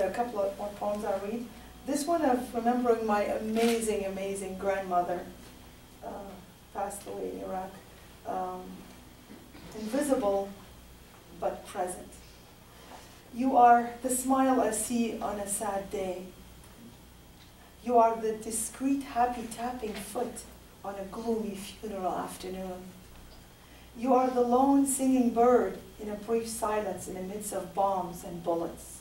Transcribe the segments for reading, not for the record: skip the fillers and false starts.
a couple of more poems I'll read. This one of remembering my amazing, amazing grandmother, passed away in Iraq. Invisible, but present. You are the smile I see on a sad day. You are the discreet, happy tapping foot on a gloomy funeral afternoon. You are the lone singing bird in a brief silence in the midst of bombs and bullets.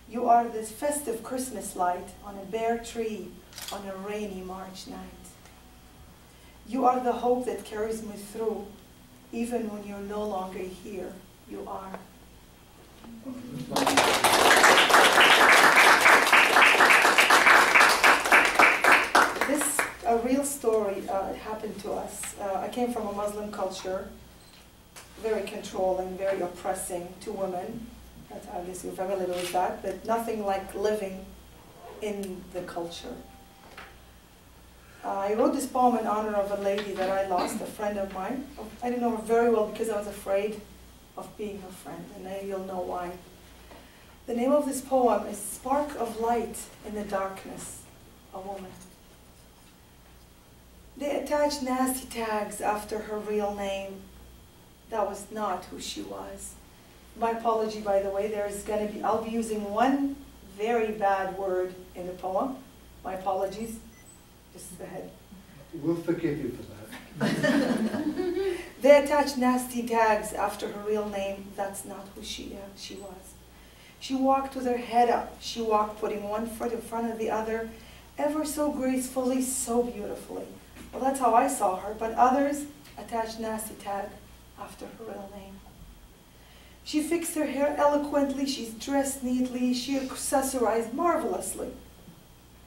You are the festive Christmas light on a bare tree on a rainy March night. You are the hope that carries me through, even when you're no longer here. You are. This a real story. It happened to us. I came from a Muslim culture, very controlling, very oppressing to women. I guess you're familiar with that, but nothing like living in the culture. I wrote this poem in honor of a lady that I lost, a friend of mine. I didn't know her very well because I was afraid of being her friend, and now you'll know why. The name of this poem is Spark of Light in the Darkness, a Woman. They attached nasty tags after her real name. That was not who she was. My apology, by the way, I'll be using one very bad word in the poem. My apologies. Just ahead. We'll forgive you for that. They attached nasty tags after her real name. That's not who she was. She walked with her head up. She walked putting one foot in front of the other, ever so gracefully, so beautifully. Well, that's how I saw her, but others attached nasty tag after her real name. She fixed her hair eloquently, she's dressed neatly, she accessorized marvelously.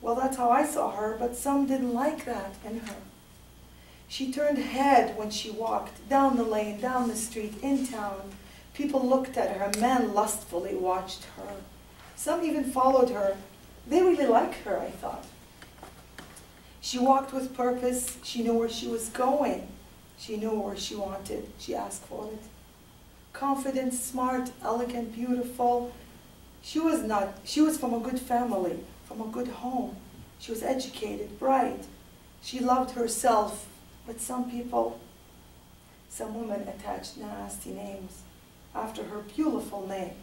Well, that's how I saw her, but some didn't like that in her. She turned head when she walked, down the lane, down the street, in town. People looked at her, men lustfully watched her. Some even followed her. They really liked her, I thought. She walked with purpose, she knew where she was going. She knew where she wanted, she asked for it. Confident, smart, elegant, beautiful. She was from a good family, from a good home. She was educated, bright. She loved herself, but some women attached nasty names after her beautiful name.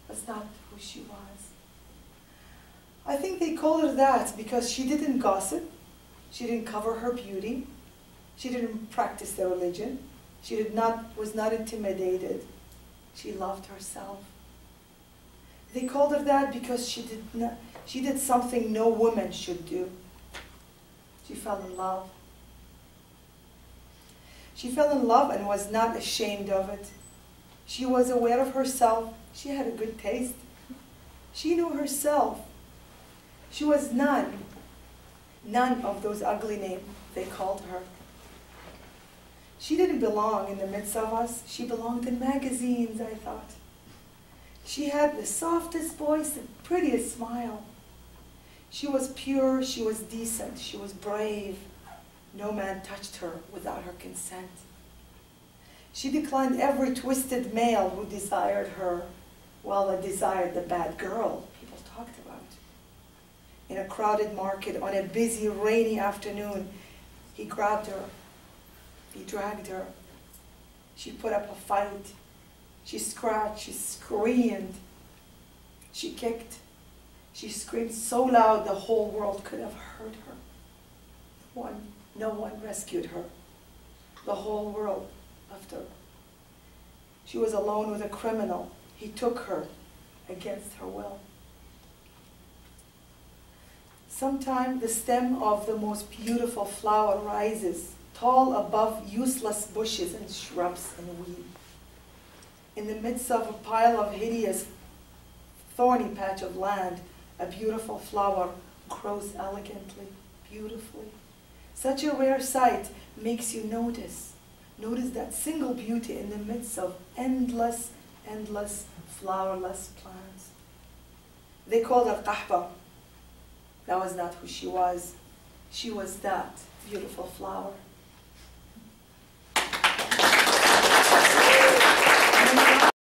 That's not who she was. I think they called her that because she didn't gossip, she didn't cover her beauty, she didn't practice their religion, she was not intimidated. She loved herself. They called her that because she did something no woman should do. She fell in love. She fell in love and was not ashamed of it. She was aware of herself. She had a good taste. She knew herself. She was none of those ugly names they called her. She didn't belong in the midst of us. She belonged in magazines, I thought. She had the softest voice and prettiest smile. She was pure, she was decent, she was brave. No man touched her without her consent. She declined every twisted male who desired her. Well, I desired the bad girl people talked about. In a crowded market on a busy, rainy afternoon, he grabbed her. He dragged her. She put up a fight. She scratched, she screamed. She kicked. She screamed so loud the whole world could have heard her. No one rescued her. The whole world left her. She was alone with a criminal. He took her against her will. Sometime the stem of the most beautiful flower rises, tall above useless bushes and shrubs and weeds. In the midst of a pile of hideous, thorny patch of land, a beautiful flower grows elegantly, beautifully. Such a rare sight makes you notice that single beauty in the midst of endless, flowerless plants. They called her Qahba. That was not who she was. She was that beautiful flower.